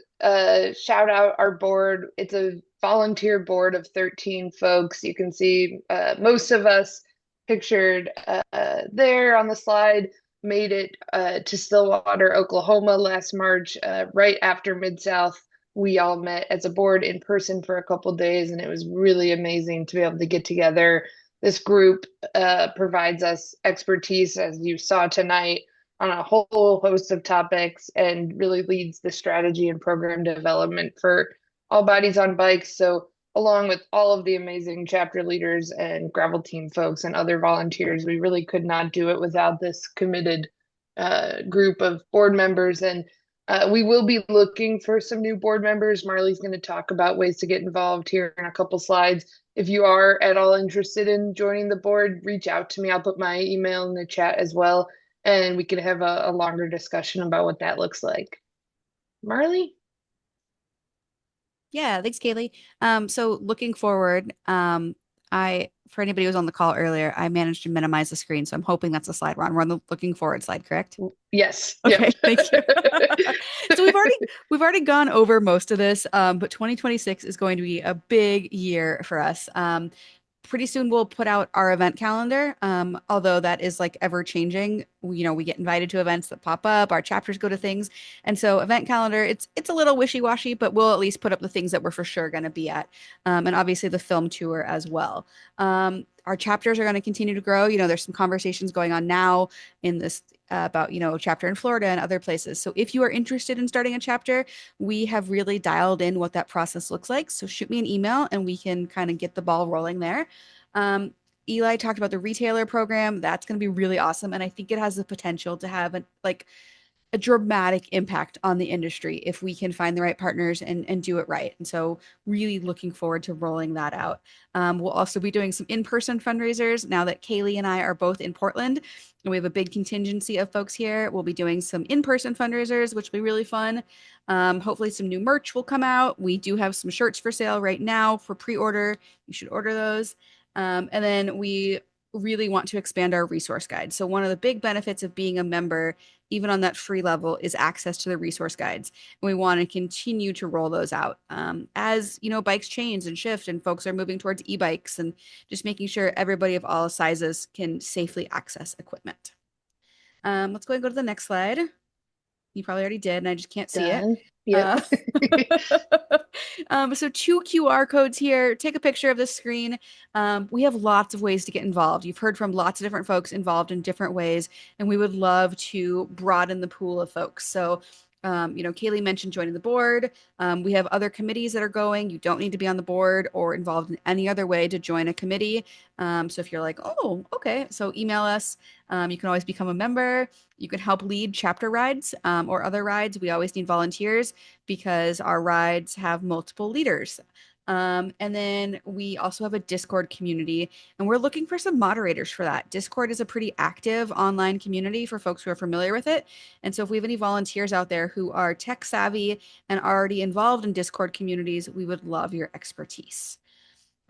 shout out our board. It's a volunteer board of 13 folks. You can see most of us pictured there on the slide. made it to Stillwater, Oklahoma last March, right after Mid-South. We all met as a board in person for a couple days, and it was really amazing to be able to get together. This group provides us expertise, as you saw tonight, on a whole host of topics and really leads the strategy and program development for All Bodies on Bikes. So along with all of the amazing chapter leaders and gravel team folks and other volunteers, we really could not do it without this committed group of board members. And we will be looking for some new board members. Marley's going to talk about ways to get involved here in a couple slides. If you are at all interested in joining the board, reach out to me. I'll put my email in the chat as well, and we can have a longer discussion about what that looks like. Marley? Yeah, thanks, Kaylee. So looking forward, for anybody who was on the call earlier, I managed to minimize the screen, so I'm hoping that's the slide we're on. We're on the looking forward slide, correct? Yes. Okay, Yep. thank you. So we've already gone over most of this, but 2026 is going to be a big year for us. Pretty soon we'll put out our event calendar, although that is like ever changing. We get invited to events that pop up, our chapters go to things. And so event calendar, it's a little wishy-washy, but we'll at least put up the things that we're for sure going to be at. And obviously the film tour as well. Our chapters are going to continue to grow. There's some conversations going on now in this about, chapter in Florida and other places. So if you are interested in starting a chapter, we have really dialed in what that process looks like. So shoot me an email and we can kind of get the ball rolling there. Eli talked about the retailer program. That's going to be really awesome. And I think it has the potential to have a dramatic impact on the industry if we can find the right partners and do it right. And so really looking forward to rolling that out. We'll also be doing some in-person fundraisers now that Kaylee and I are both in Portland and we have a big contingency of folks here. We'll be doing some in-person fundraisers, which will be really fun. Hopefully some new merch will come out. We do have some shirts for sale right now for pre-order. You should order those. And then we really want to expand our resource guide. So one of the big benefits of being a member, even on that free level, is access to the resource guides. And we want to continue to roll those out as bikes change and shift and folks are moving towards e-bikes, and just making sure everybody of all sizes can safely access equipment. Let's go and go to the next slide. You probably already did, and I just can't see it. Yeah. So 2 QR codes here. Take a picture of the screen. We have lots of ways to get involved. You've heard from lots of different folks involved in different ways, and we would love to broaden the pool of folks. So Kaylee mentioned joining the board. We have other committees that are going. You don't need to be on the board or involved in any other way to join a committee. So if you're like, oh, okay, so email us. You can always become a member. You can help lead chapter rides or other rides. We always need volunteers because our rides have multiple leaders. And then we also have a Discord community, and we're looking for some moderators for that. Discord is a pretty active online community for folks who are familiar with it. And so if we have any volunteers out there who are tech savvy and already involved in Discord communities, we would love your expertise.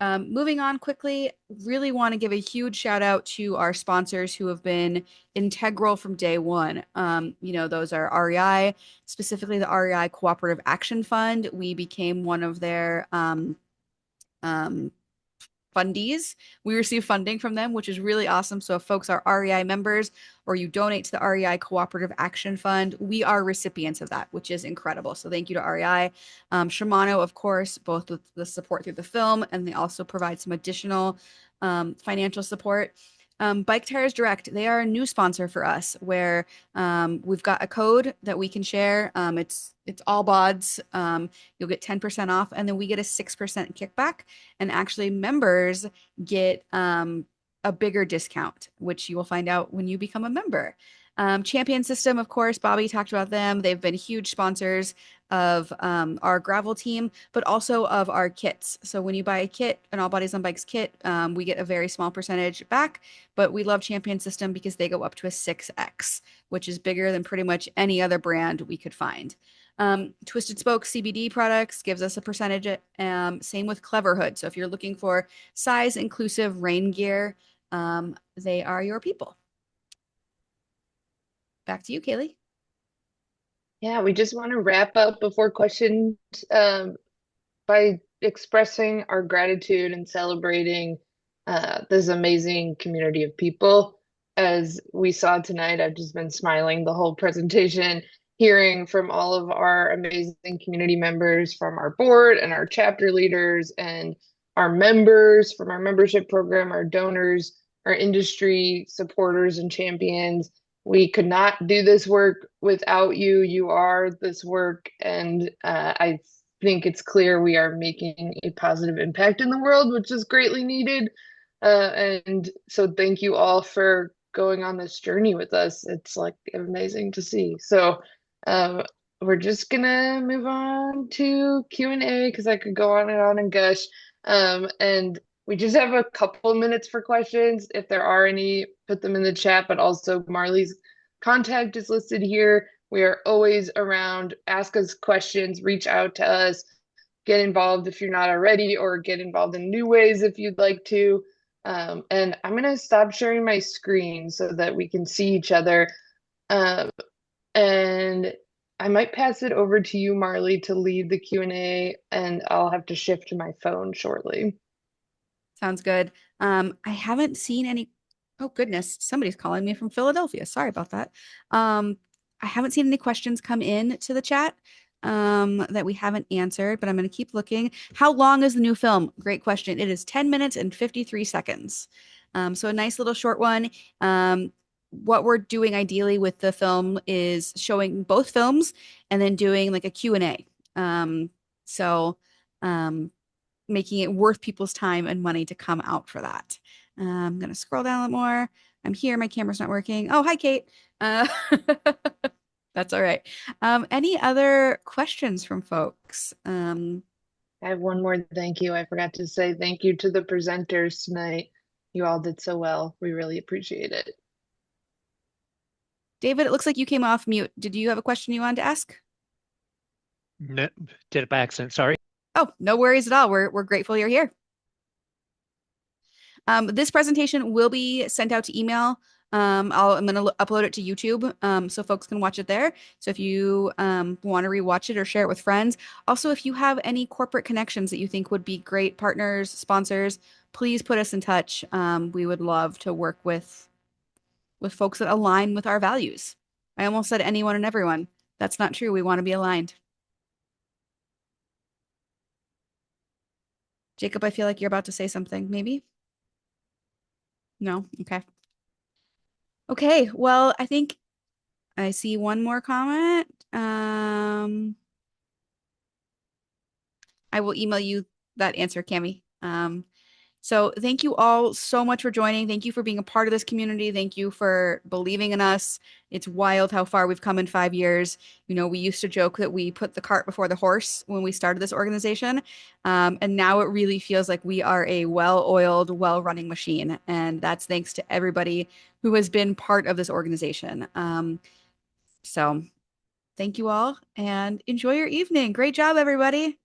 Moving on quickly, really want to give a huge shout out to our sponsors who have been integral from day one. Those are REI, specifically the REI Cooperative Action Fund. We became one of their fundees. We receive funding from them, which is really awesome. So if folks are REI members or you donate to the REI Cooperative Action Fund, we are recipients of that, which is incredible. So thank you to REI. Shimano, of course, both with the support through the film, and they also provide some additional financial support. Bike Tires Direct, they are a new sponsor for us where we've got a code that we can share. It's all BODs. You'll get 10% off, and then we get a 6% kickback. And actually members get a bigger discount, which you will find out when you become a member. Champion System, of course, Bobby talked about them. They've been huge sponsors of our gravel team, but also of our kits. So when you buy a kit, an All Bodies on Bikes kit, we get a very small percentage back, but we love Champion System because they go up to a 6X, which is bigger than pretty much any other brand we could find. Twisted Spoke CBD products gives us a percentage. Same with Clever Hood. So if you're looking for size inclusive rain gear, they are your people. Back to you, Kaylee. Yeah, we just want to wrap up before questions by expressing our gratitude and celebrating this amazing community of people. as we saw tonight, I've just been smiling the whole presentation, hearing from all of our amazing community members from our board and our chapter leaders and our members from our membership program, our donors, our industry supporters and champions. We could not do this work without you. You are this work, and I think it's clear we are making a positive impact in the world, which is greatly needed. And so thank you all for going on this journey with us. It's like amazing to see. So we're just gonna move on to Q&A because I could go on and gush. And we just have a couple of minutes for questions. If there are any, put them in the chat, but also Marley's contact is listed here. We are always around. Ask us questions, reach out to us, get involved if you're not already, or get involved in new ways if you'd like to. And I'm going to stop sharing my screen so that we can see each other. And I might pass it over to you, Marley, to lead the Q&A, and I'll have to shift to my phone shortly. Sounds good. I haven't seen any. Oh, goodness. Somebody's calling me from Philadelphia. Sorry about that. I haven't seen any questions come in to the chat that we haven't answered, but I'm going to keep looking. How long is the new film? Great question. It is 10 minutes and 53 seconds. So a nice little short one. What we're doing ideally with the film is showing both films and then doing like a Q&A. Making it worth people's time and money to come out for that. I'm going to scroll down a little more. I'm here. My camera's not working. Oh, hi, Kate. That's all right. Any other questions from folks? I have one more thank you. I forgot to say thank you to the presenters tonight. You all did so well. We really appreciate it. David, it looks like you came off mute. Did you have a question you wanted to ask? No, did it by accident. Sorry. Oh, no worries at all. We're grateful you're here. This presentation will be sent out to email. I'm going to upload it to YouTube so folks can watch it there. So if you want to rewatch it or share it with friends. Also, if you have any corporate connections that you think would be great partners, sponsors, please put us in touch. We would love to work with folks that align with our values. I almost said anyone and everyone. That's not true. We want to be aligned. Jacob, I feel like you're about to say something, maybe? No? Okay. Okay, well, I think I see one more comment. I will email you that answer, Cami. So thank you all so much for joining. Thank you for being a part of this community. Thank you for believing in us. It's wild how far we've come in 5 years. You know, we used to joke that we put the cart before the horse when we started this organization. And now it really feels like we are a well-oiled, well-running machine. And that's thanks to everybody who has been part of this organization. So thank you all and enjoy your evening. Great job, everybody.